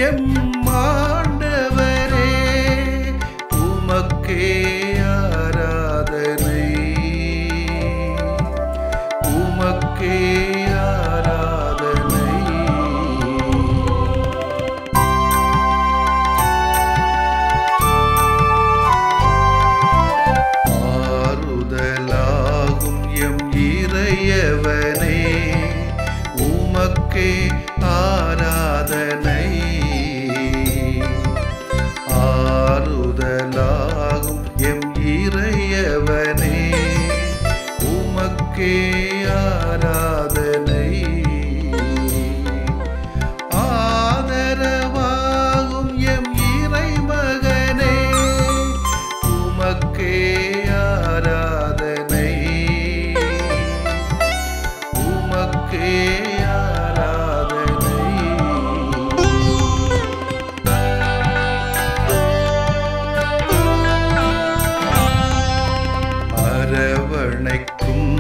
M ஆண்டவரே உமக்கே ஆராதனை, உமக்கே ஆராதனை. ஆறுதலாகும் எம் இறையவனே உமக்கே ஆராதனை, ஆறுதலாகும் எம் இறையவனே உமக்கே ஆராதனை. ஆதரவாகும் எம் இறைமகனே உமக்கே ஆராதனை, உமக்கே ஆராதனை. அரவணைக்கும்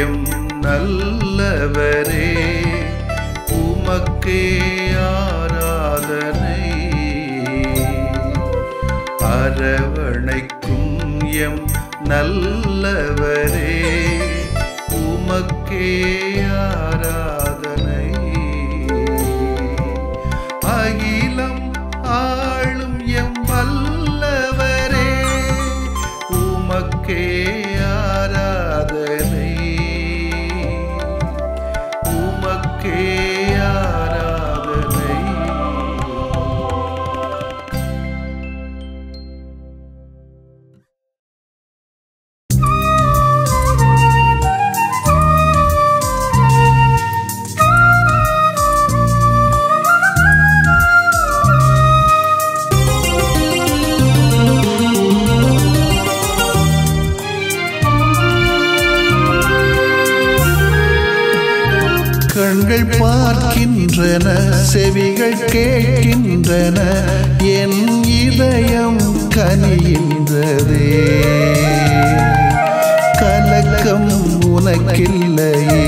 எம் நல்லவரே உமக்கே ஆராதனை, அரவணைக்கும் எம் நல்லவரே உமக்கே ஆராதனை. அகிலம் ஆளும் எம் வல்லவரே உமக்கே ஆராதனை, உமக்கே ஆராதனை. கண்கள் பார்க்கின்றன, செவிகள் கேட்கின்றன, என் இதயம் கனிகின்றதே. கலக்கம் உனக்கில்லையே,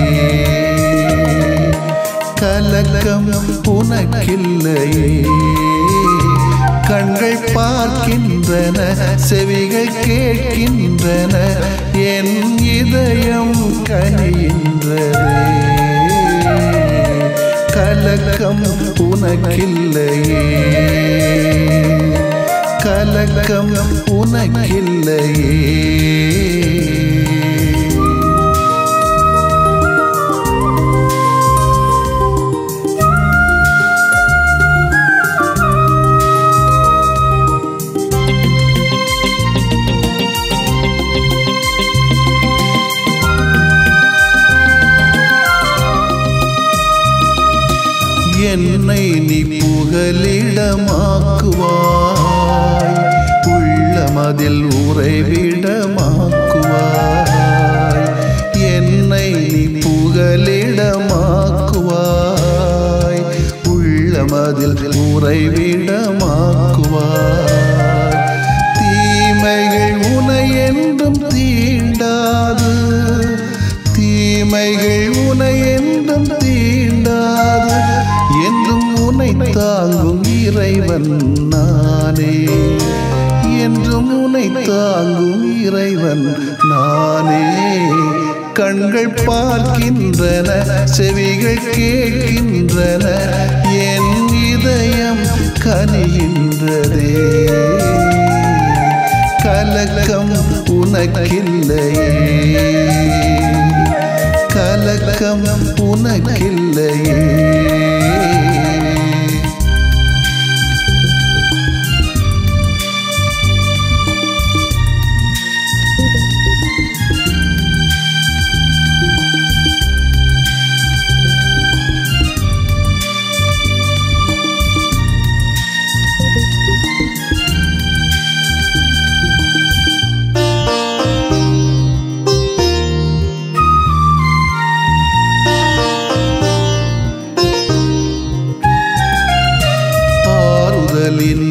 கலக்கம் உனக்கில்லையே. கண்கள் பார்க்கின்றன, செவிகள் கேட்கின்றன, என் இதயம் கனிகின்றதே. கலக்கம் உனக்கில்லையே, கலக்கம் உனக்கில்லையே. என்னை நீ புகலிடமாக்குவாய், உள்ளமதில் உறைவிடமாக்குவாய். என்னை நீ புகலிடமாக்குவாய், உள்ளமதில் உறைவிடமாக்குவாய். தீமைகள் உனை என்றும் தீண்டாது, தீமைகள் உனை என்றும் தீண்டாது. என்றும் உன்னை தாங்கும் இறைவன் நானே, என்றும் உன்னை தாங்கும் இறைவன் நானே. கண்கள் பார்க்கின்றன, செவிகள் கேட்கின்றன, என் இதயம் கனிகின்றதே. கலக்கம் உனக்கில்லையே, கலக்கம் உனக்கில்லையே.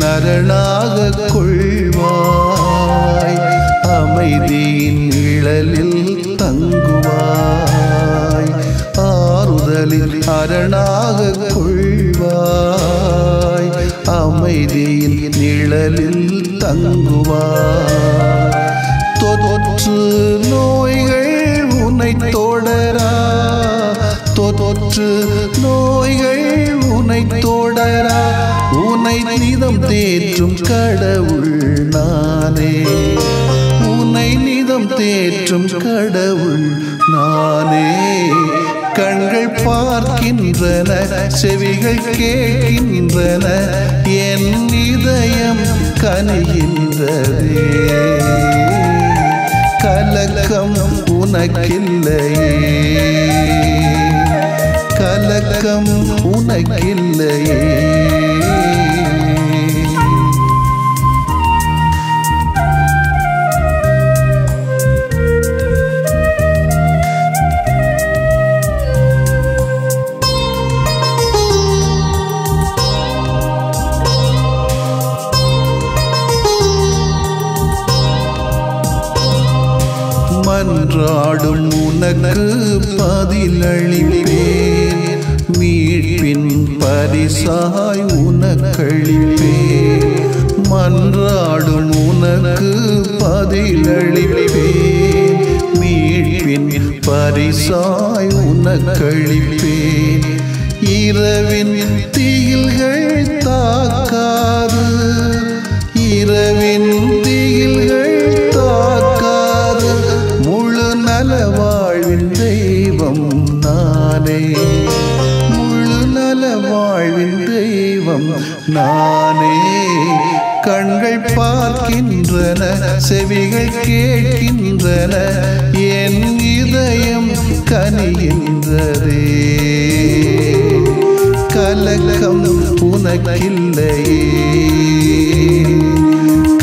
அரணாக கொள்வாய், அமைதியின் நிழலில் தங்குவாய். ஆறுதலில் அரணாக கொள்வாய், அமைதியின் நிழலில் தங்குவார். தொற்று நோய்கள் உன்னை தொடரா, தொற்று நோய்கள் உன்னை தொடரா. உன்னை நிதம் தேற்றும் கடவுள் நானே, உன்னை நிதம் தேற்றும் கடவுள் நானே. கண்கள் பார்க்கின்றன, செவிகள் கேட்கின்றன, என் இதயம் கனிகின்றதே. கலக்கம் உனக்கில்லையே, கலக்கம் உனக்கில்லையே. மன்றாடும் உனக்கு பதிலளிப்பேன், மீட்பின் பரிசாய் உனக்களிப்பேன். மன்றாடும் உனக்கு பதிலளிப்பேன், மீட்பின் பரிசாய் உனக்களிப்பேன். இரவின் திகில்கள் தாக்காது, இரவின் திகில்கள் தாக்காது. முழு நல வாழ்வின் தெய்வம் நானே, முழு நல வாழ்வின் தெய்வம் நானே. கண்கள் பார்க்கின்றன, செவிகள் கேட்கின்றன, என் இதயம் கனிகின்றதே. கலக்கம் உனக்கில்லையே,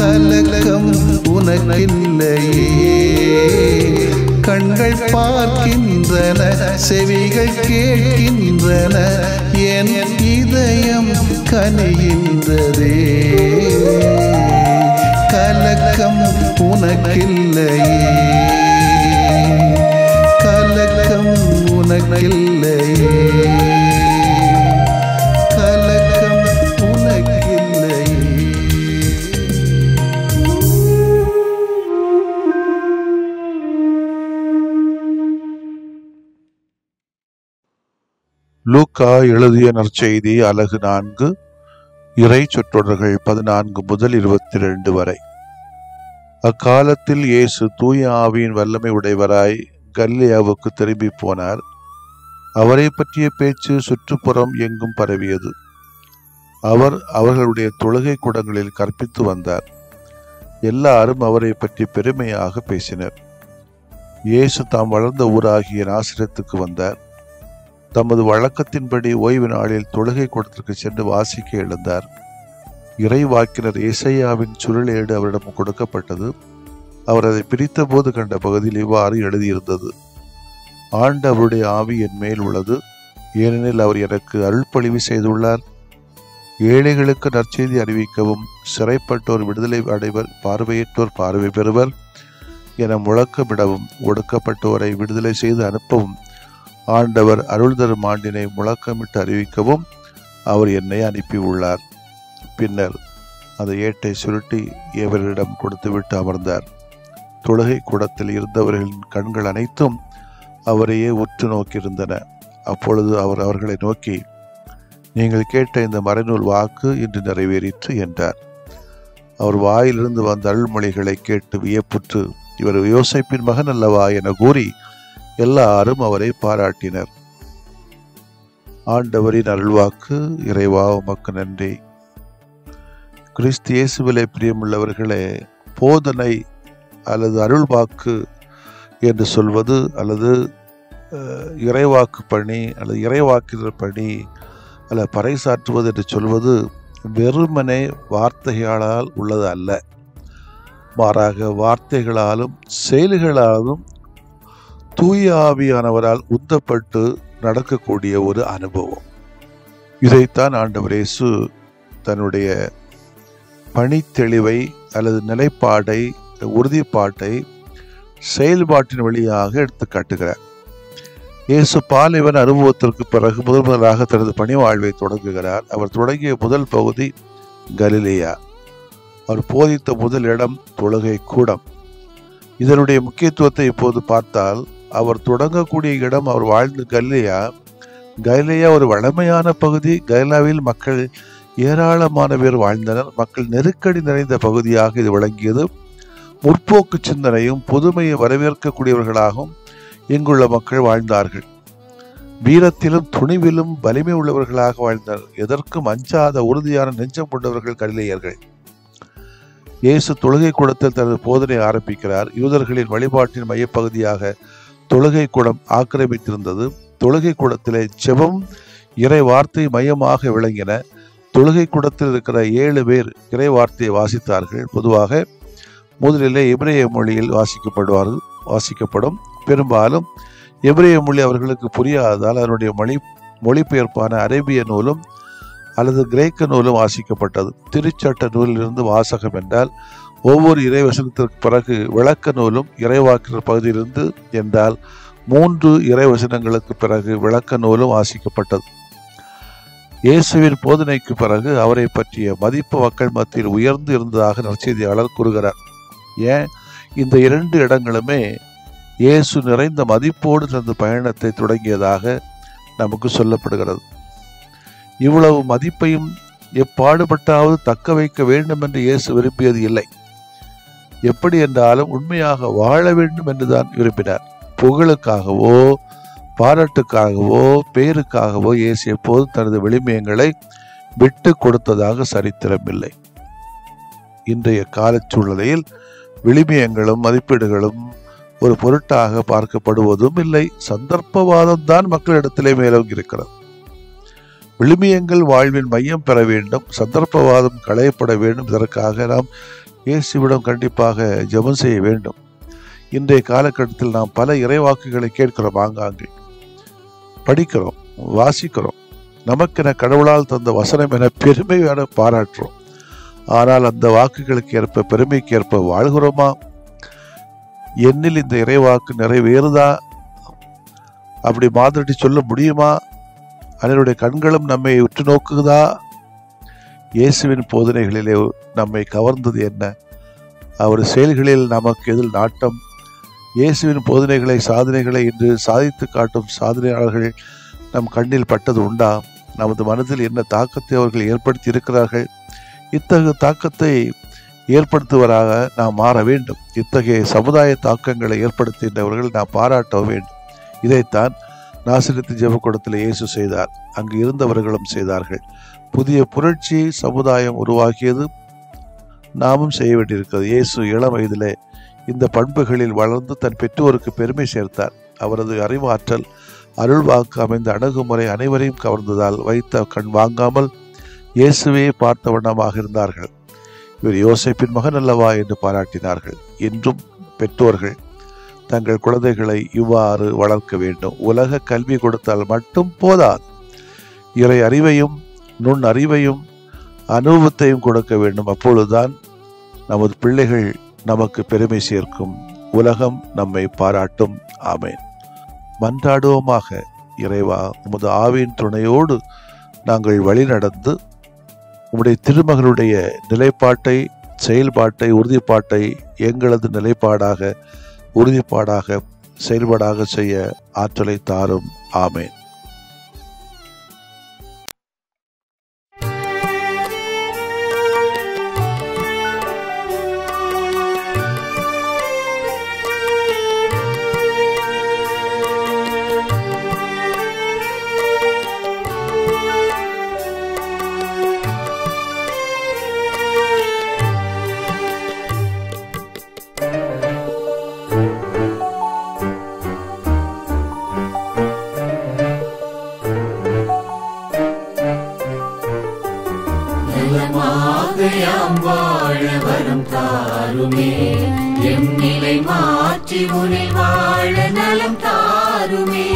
கலக்கம் உனக்கில்லையே. கண்கள் பார்க்கின்றன, செவிகள் கேட்கின்றன, என் இதயம் கனிகின்றதே. கலக்கம் உனக்கில்லையே, கலக்கம் உனக்கில்லையே, கலக்கம் உனக்கில்லையே. லூக்கா எழுதிய நற்செய்தி அலகு 4, இறை சொற்றொடர்கள் 14 முதல் 22 வரை. அக்காலத்தில் இயேசு தூய ஆவியின் வல்லமை உடையவராய் கலிலேயாவுக்கு திரும்பி போனார். அவரை பற்றிய பேச்சு சுற்றுப்புறம் எங்கும் பரவியது. அவர் அவர்களுடைய தொழுகை கூடங்களில் கற்பித்து வந்தார். எல்லாரும் அவரை பற்றி பெருமையாக பேசினர். இயேசு தாம் வளர்ந்த ஊராகிய நாசரேத்துக்கு வந்தார். தமது வழக்கத்தின்படி ஓய்வு நாளில் தொழுகை கூடத்திற்கு சென்று வாசிக்க எழுந்தார். இறைவாக்கினர் ஏசாயாவின் சுருளேடு அவரிடம் கொடுக்கப்பட்டது. அவர் அதை பிரித்த போது கண்ட பகுதியில் இவ்வாறு எழுதியிருந்தது: ஆண்டவருடைய ஆவி என் மேல் உள்ளது, ஏனெனில் அவர் எனக்கு அருள்பொழிவு செய்துள்ளார். ஏழைகளுக்கு நற்செய்தி அறிவிக்கவும், சிறைப்பட்டோர் விடுதலை அடைவர், பார்வையற்றோர் பார்வை பெறுவர் என முழக்கமிடவும், ஒடுக்கப்பட்டோரை விடுதலை செய்து அனுப்பவும், ஆண்டவர் அருள் தரும் ஆண்டினை முழக்கமிட்டு அறிவிக்கவும் அவர் என்னை அனுப்பியுள்ளார். பின்னர் அந்த ஏட்டை சுருட்டி எவரிடம் கொடுத்துவிட்டு அமர்ந்தார். தொழுகை கூடத்தில் இருந்தவர்களின் கண்கள் அனைத்தும் அவரையே உற்று நோக்கியிருந்தன. அப்பொழுது அவர் அவர்களை நோக்கி, நீங்கள் கேட்ட இந்த மறைநூல் வாக்கு இன்று நிறைவேறிற்று என்றார். அவர் வாயிலிருந்து வந்த அருள்மொழிகளை கேட்டு வியப்புற்று, இவர் யோசேப்பின் மகன் அல்லவா என கூறி எல்லாரும் அவரை பாராட்டினர். ஆண்டவரின் அருள்வாக்கு. இறைவா உமக்கு நன்றி. கிறிஸ்து இயேசுவிலே பிரியமுள்ளவர்களே, போதனை அல்லது அருள்வாக்கு என்று சொல்வது, அல்லது இறைவாக்கு பணி அல்லது இறைவாக்கினர் பணி அல்லது பறைசாற்றுவது என்று சொல்வது வெறுமனே வார்த்தைகளால் உள்ளது அல்ல. மாறாக வார்த்தைகளாலும் செயல்களாலும் தூய ஆவியானவரால் உந்தப்பட்டு நடக்கக்கூடிய ஒரு அனுபவம். இதைத்தான் ஆண்டவர் இயேசு தன்னுடைய பணித்தெளிவை அல்லது நிலைப்பாடை, உறுதிப்பாட்டை செயல்பாட்டின் வழியாக எடுத்து காட்டுகிறார். இயேசு பாலைவன அனுபவத்திற்கு பிறகு முதலாக தனது பணி வாழ்வை தொடங்குகிறார். அவர் தொடங்கிய முதல் பகுதி கலிலேயா. அவர் போதித்த முதல் இடம் தொழுகை கூடம். இதனுடைய முக்கியத்துவத்தை இப்போது பார்த்தால், அவர் தொடங்கக்கூடிய இடம் அவர் வாழ்ந்த கலிலேயா. கலிலேயா ஒரு வளமையான பகுதி. கலிலேயாவில் மக்கள் ஏராளமான பேர் வாழ்ந்தனர். மக்கள் நெருக்கடி நிறைந்த பகுதியாக இது விளங்கியது. முற்போக்கு சிந்தனையும் புதுமையை வரவேற்கக்கூடியவர்களாகவும் இங்குள்ள மக்கள் வாழ்ந்தார்கள். வீரத்திலும் துணிவிலும் வலிமை உள்ளவர்களாக வாழ்ந்தனர். எதற்கும் அஞ்சாத உறுதியான நெஞ்சம் கொண்டவர்கள் கலிலேயர்கள். இயேசு தொழுகை கூடத்தில் தனது போதனை ஆரம்பிக்கிறார். யூதர்களின் வழிபாட்டின் மையப்பகுதியாக தொழுகை கூடம் ஆக்கிரமித்திருந்தது. தொழுகை கூடத்திலே ஜெபம், இறை வார்த்தை மையமாக விளங்கின. தொழுகை கூடத்தில் இருக்கிற 7 பேர் இறை வார்த்தையை வாசித்தார்கள். பொதுவாக முதலிலே எபிரேய மொழியில் வாசிக்கப்படும். பெரும்பாலும் எபிரேய மொழி அவர்களுக்கு புரியாததால் அதனுடைய மொழிபெயர்ப்பான அரேபிய நூலும் அல்லது கிரேக்க நூலும் வாசிக்கப்பட்டது. திருச்சட்ட நூலிலிருந்து வாசகம் என்றால் ஒவ்வொரு இறைவசனத்திற்கு பிறகு விளக்க நூலும், இறைவாக்கினர் பகுதியிலிருந்து என்றால் 3 இறைவசனங்களுக்கு பிறகு விளக்க நூலும் வாசிக்கப்பட்டது. இயேசுவின் போதனைக்கு பிறகு அவரை பற்றிய மதிப்பு மக்கள் மத்தியில் உயர்ந்து இருந்ததாக நற்செய்தியாளர் கூறுகிறார். ஏன் இந்த 2 இடங்களுமே இயேசு நிறைந்த மதிப்போடு தனது பயணத்தை தொடங்கியதாக நமக்கு சொல்லப்படுகிறது. இவ்வளவு மதிப்பையும் எப்பாடுபட்டாவது தக்க வைக்க வேண்டும் என்று இயேசு விரும்பியது இல்லை. எப்படி என்றாலும் உண்மையாக வாழ வேண்டும் என்றுதான் விரும்பினார். புகழுக்காகவோ பாராட்டுக்காகவோ பேருக்காகவோ இயேசு எப்போது தனது விழுமியங்களை விட்டு கொடுத்ததாக சரித்திரமில்லை. இன்றைய காலச்சூழ்நிலையில் விழுமியங்களும் மதிப்பீடுகளும் ஒரு பொருட்டாக பார்க்கப்படுவதும் இல்லை. சந்தர்ப்பவாதம் தான் மக்களிடத்திலே மேலோங்கி இருக்கிறது. விழுமியங்கள் வாழ்வின் மையம் பெற வேண்டும், சந்தர்ப்பவாதம் களையப்பட வேண்டும். இதற்காக நாம் இயேசுவிடம் கண்டிப்பாக ஜெபம் செய்ய வேண்டும். இன்றைய காலகட்டத்தில் நாம் பல இறைவாக்குகளை கேட்கிறோம், ஆங்காங்கே படிக்கிறோம், வாசிக்கிறோம். நமக்கென கடவுளால் தந்த வசனம் என பெருமையான பாராட்டுறோம். ஆனால் அந்த வாக்குகளுக்கு ஏற்ப, பெருமைக்கு ஏற்ப வாழ்கிறோமா? என்னில் இந்த இறைவாக்கு நிறைவேறுதா? அப்படி மாதிரி சொல்ல முடியுமா? அதனுடைய கண்களும் நம்மை உற்று நோக்குதா? இயேசுவின் போதனைகளிலே நம்மை கவர்ந்தது என்ன? அவர் செயல்களில் நமக்கு எதில் நாட்டம்? இயேசுவின் போதனைகளை, சாதனைகளை இன்று சாதித்து காட்டும் சாதனையாளர்கள் நம் கண்ணில் பட்டது உண்டா? நமது மனதில் என்ன தாக்கத்தை அவர்கள் ஏற்படுத்தி இருக்கிறார்கள்? இத்தகைய தாக்கத்தை ஏற்படுத்துவராக நாம் மாற வேண்டும். இத்தகைய சமுதாய தாக்கங்களை ஏற்படுத்துகின்றவர்கள் நாம் பாராட்ட வேண்டும். இதைத்தான் நாசரேத்து ஜெபக்கூடத்தில் இயேசு செய்தார். அங்கு இருந்தவர்களும் செய்தார்கள். புதிய புரட்சி சமுதாயம் உருவாக்கியது. நாமும் செய்ய வேண்டியிருக்கிறது. இயேசு இளம் வயதிலே இந்த பண்புகளில் வளர்ந்து தன் பெற்றோருக்கு பெருமை சேர்த்தார். அவரது அறிவாற்றல், அருள்வாக்கு அமைந்த அணுகுமுறை அனைவரையும் கவர்ந்ததால் வைத்த கண் வாங்காமல் இயேசுவே பார்த்த வண்ணமாக இருந்தார்கள். இவர் யோசேப்பின் மகன் அல்லவா என்று பாராட்டினார்கள். இன்றும் பெற்றோர்கள் தங்கள் குழந்தைகளை இவ்வாறு வளர்க்க வேண்டும். உலக கல்வி கொடுத்தால் மட்டும் போதாது, இறை அறிவையும் நுண் அறிவையும் அனுபவத்தையும் கொடுக்க வேண்டும். அப்பொழுதுதான் நமது பிள்ளைகள் நமக்கு பெருமை சேர்க்கும், உலகம் நம்மை பாராட்டும். ஆமேன். மன்றாடுவோமாக. இறைவா, உமது ஆவியின் துணையோடு நாங்கள் வழி நடந்து உம்முடைய திருமகனுடைய நிலைப்பாட்டை, செயல்பாட்டை, உறுதிப்பாட்டை எங்களது நிலைப்பாடாக, உறுதிப்பாடாக, செயல்பாடாக செய்ய ஆற்றலை தாரும். ஆமேன். வாழ வரம் தாருமே, எம் நிலை மாற்றி உனில் வாழ நலம் தாருமே.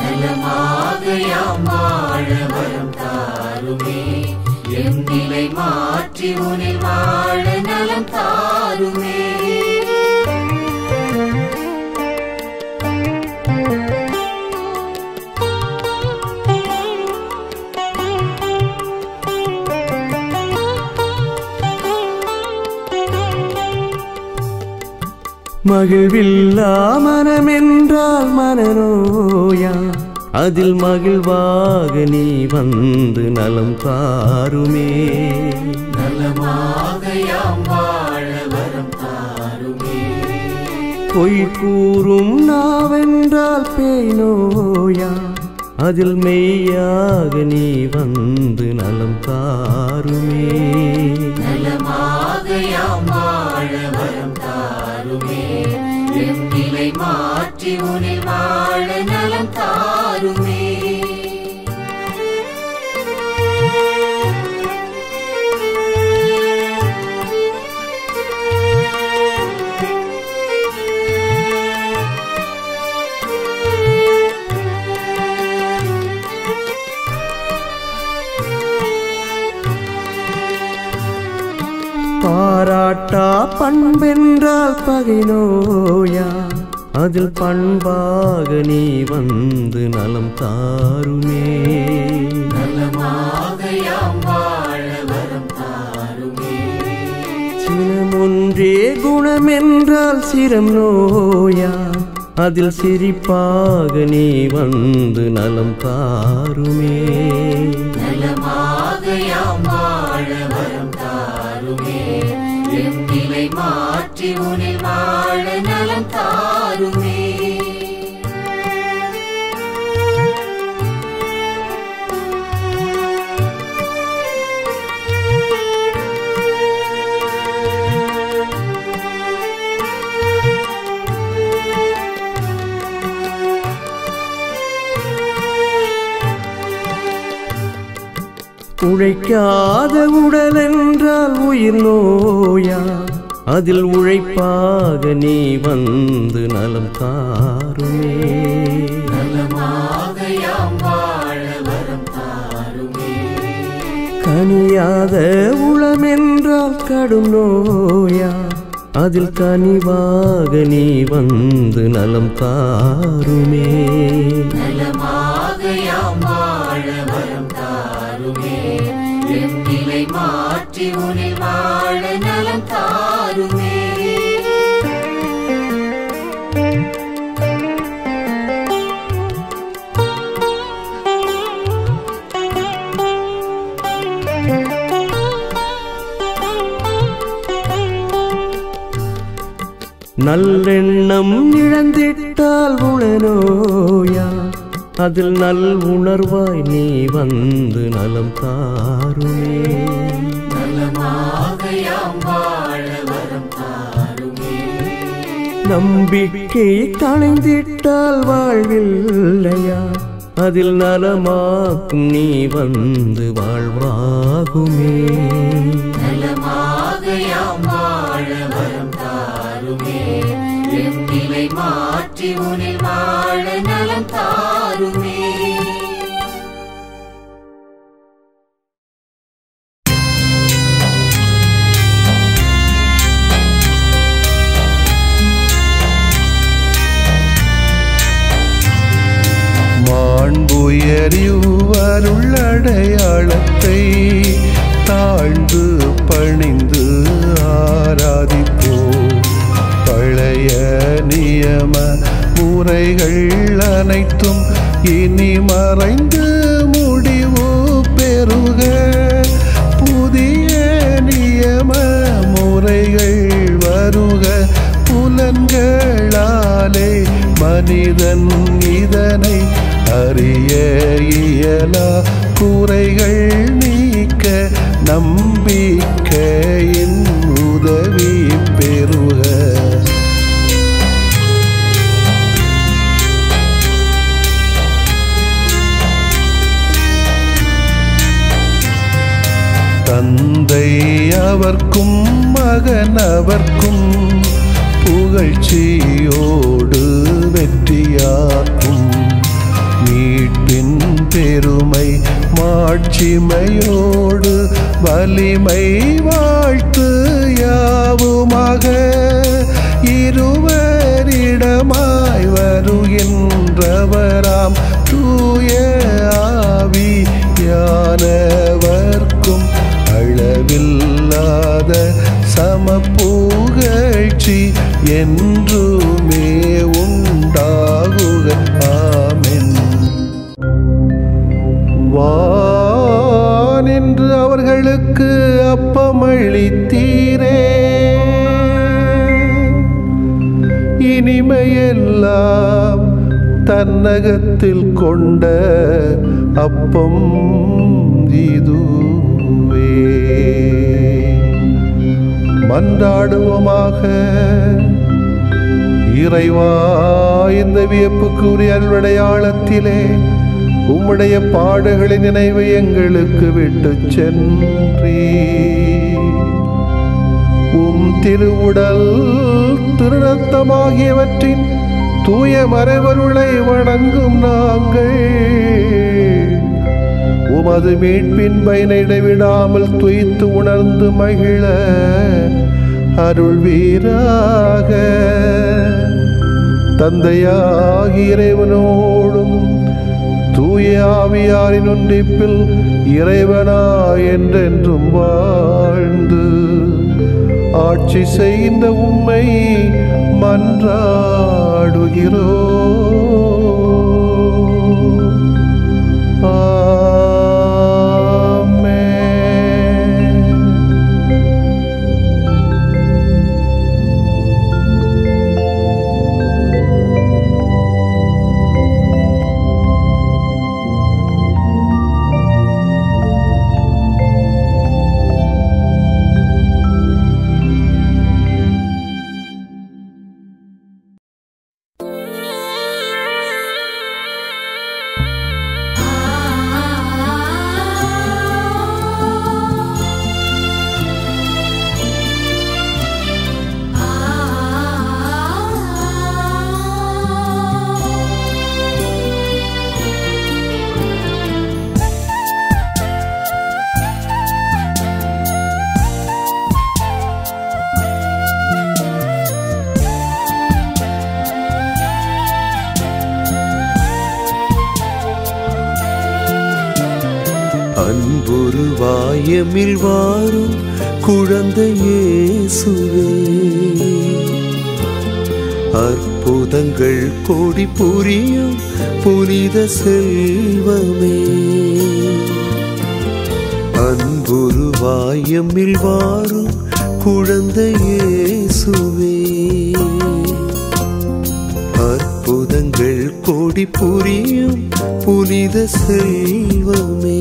நலமாக யாம் வாழ வரம் தாருமே, எம் நிலை மாற்றி உனில் வாழ நலம் தாருமே. மகிழ்வில்லா மனமென்றால் மனநோயா, அதில் மகிழ்வாக நீ வந்து நலம் தாருமே. நலமாக யாம் வாழ வரம் தாருமே. பொய் கூறும் நாவென்றால் பேய் நோயா, அதில் மெய்யாக நீ வந்து நலம் தாருமே. நலமாக யாம் வாழ வரம் தாருமே. எம் நிலை மாற்றி உனில் வாழ நலம் தாருமே. பாராட்டா பண்பென்றால் பகை நோயா, அதில் பண்பாக நீ வந்து நலம் தாருமே. நலமாக யாம் வாழ வரம் தாருமே. சினமொன்றே குணமென்றால் சிரம் நோயா, அதில் சிரிப்பாக நீ வந்து நலம் தாருமே. நலமாக யாம் வாழ வரம் தாருமே. எம் நிலை மாற்றி உனில் வாழ நலம் தாருமே. உழைக்காத உடல் என்றால் உயிர் நோயா, அதில் உழைப்பாக நீ வந்து நலம் தாருமே. நலமாக யாம் வாழ வரம் தாருமே. கனியாத உளமென்றால் கடும் நோயா, அதில் கனிவாக நீ வந்து நலம் தாருமே. நலமாக யாம் வாழ வரம் தாருமே. எம் நிலை மாற்றி உனில் வாழ நலம் தாருமே. நல்லெண்ணம் இழந்திட்டால் உளநோயா, அதில் நல் உணர்வாய் நீ வந்து நலம் தாருமே. நலமாக யாம் வாழ வரம் தாருமே. நம்பிக்கை களைந்திட்டால் வாழ்வில்லையா, அதில் நலமாக்கும் நீ வந்து வாழ்வாகுமே. நலமாக யாம் வாழ வரம் தாருமே. எம் நிலை மாற்றி உனில் வாழ நலம் தாருமே. மாண்புயரிவருள்ளடையாளத்தை தாழ்ந்து பணிந்து ஆராதிப்போம். பழைய நியம முறைகள் அனைத்தும் இனி மறைந்து முடிவு பெறுக. புதிய நியம முறைகள் வருக. புலன்களாலே மனிதன் இதனை அறிய இயலா. குறைகள் நீக்க நம்பிக்கையின் உதவி பெறுக. தந்தை அவர்க்கும் மகன் அவர்க்கும் புகழ்ச்சியோடு வெற்றியாக்கும். மீட்பின் பெருமை மாட்சிமையோடு வலிமை வாழ்த்து யாவுமாக. இருவரிடமாய் வருகின்றவராம் தூய ஆவியானவர்க்கும் அளவில்லாத சமப்புகழ்ச்சி என்றுமே உண்டாகுக. ஆமென். வானின்று அவர்களுக்கு அப்பமளித்தீரே, இனிமையெல்லாம் தன்னகத்தில் கொண்ட அப்பம் இதுவே. மன்றாடுவோமாக. இறைவா, இந்த வியப்புக்குரிய அருளடையாளத்திலே உம்முடைய பாடுகளின் நினைவை எங்களுக்கு விட்டு சென்றீ. உம் திருவுடல் திருநத்தமாகியவற்றின் தூய மறைவருளை வணங்கும் நாங்கள் உமது மீட்பின் பயனை இடைவிடாமல் துய்த்து உணர்ந்து மகிழ அருள்வீராக. தந்தையாகிய இறைவனோடும் தூய ஆவியாரின் ஒன்றிப்பில் இறைவனா என்றென்றும் வாழ்ந்து ஆட்சி செய்கின்ற உம்மை மன்றாடுகிறோ. அன்புருவாயமில் வாரும் குழந்தை இயேசுவே, அற்புதங்கள் கோடி புரியும் புனித செல்வமே. அன்புருவாயமில் வாரும் குழந்தை இயேசுவே, அற்புதங்கள் கோடி புரியும் புனித செல்வமே.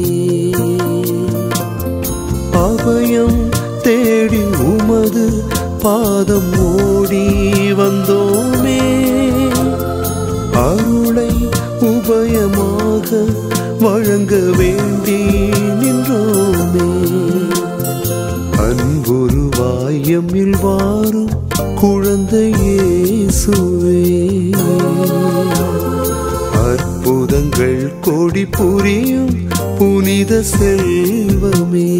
அபயம் தேடி உமது பாதம் ஓடி வந்தோமே, அருளை உபயமாக வழங்க வேண்டி நின்றோமே. அன்புருவாயமில் வாரும் குழந்தை இயேசுவே, அற்புதங்கள் கோடி புரியும் புனித செல்வமே.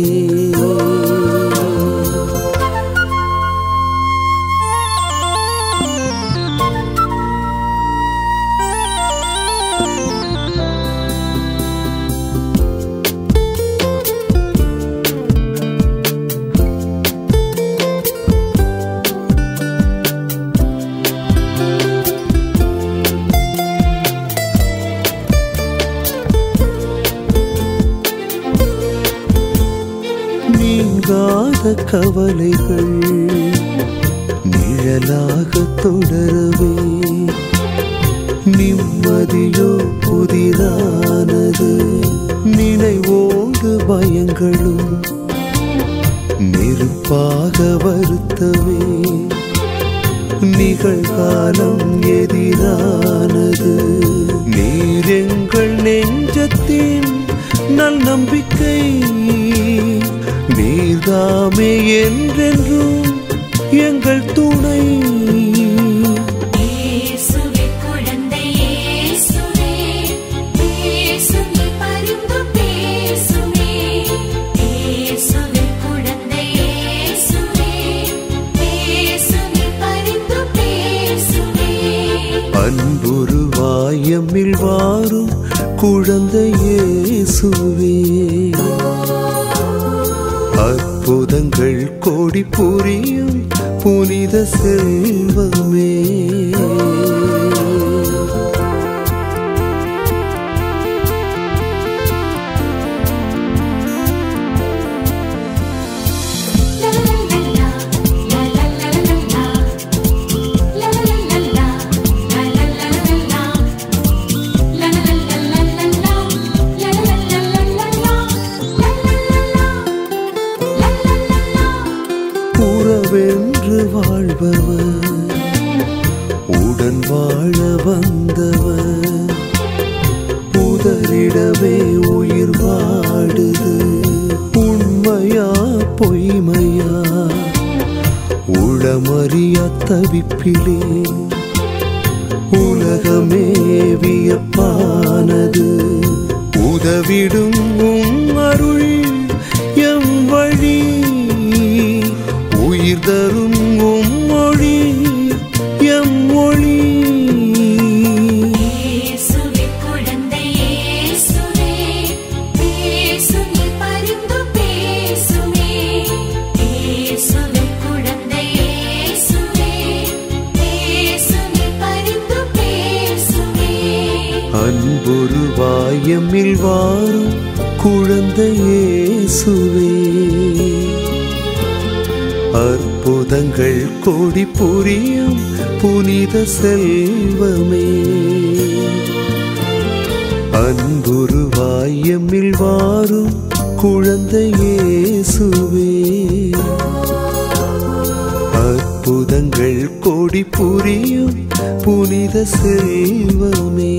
கவலைகள் நிழலாக தொடரவே, நிம்மதியோ புதிதானது. நினைவோடு பயங்களும் நெருப்பாக வருத்தவே, நிகழ்காலம் எதிரானது. நீர் எங்கள் நெஞ்சத்தின் நல் நம்பிக்கை, நீர்தாமே என்றென்றும் எங்கள் துணை. அன்புருவாயமில் வாரும் குழந்தை இயேசுவே, அற்புதங்கள் கோடி புரியும் புனித செல்வமே. உறவென்று வாழ்பவர், உடன் வாழ வந்தவர், உதறிடவே உயிர் வாடுது. உண்மையா பொய்மையா உளமறியா தவிப்பிலே உலகமே வியப்பானது. உதவிடும் அருள் எம் வழி, உயிர் தரும் மொழி எம் மொழி. அன்புருவாய் எம்மில் வாரும் குழந்தை இயேசுவே. அற்புதங்கள் கோடி புரியும் புனித செல்வமே. அன்புருவாய் எம்மில் வாரும் குழந்தை இயேசுவே. அற்புதங்கள் கோடி புரியும் புனித செல்வமே.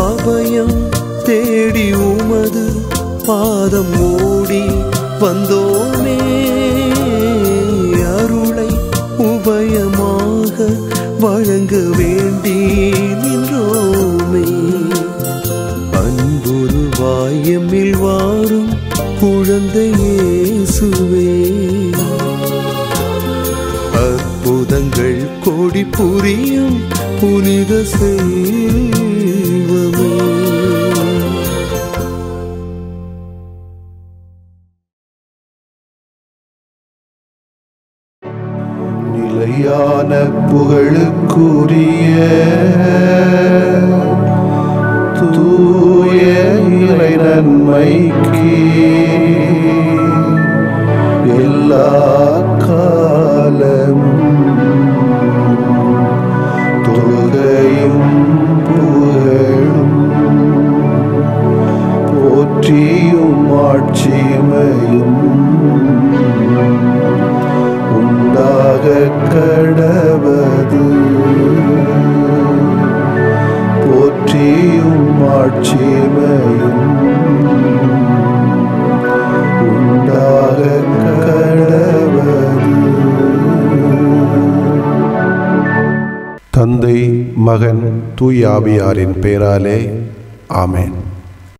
அபயம் தேடி உமது பாதம் ஓடி வந்தோமே. அருளை உபயமாக வழங்க வேண்டி நின்றோமே. அன்புருவாய் எம்மில் வாரும் குழந்தை இயேசுவே. அற்புதங்கள் கோடி புரியும் புனித செல்வமே. நிலையான புகழுக்குரிய தூய இறை நன்மைக்கு எல்லா காலமும் தொழுகையும் புகழும் போற்றியும் ஆட்சிமையும் உண்டாக கடவது. போற்றியும் ஆட்சிமையும் உண்டாக கடவது. தந்தை, மகன், தூய ஆவியாரின் பெயராலே ஆமென்.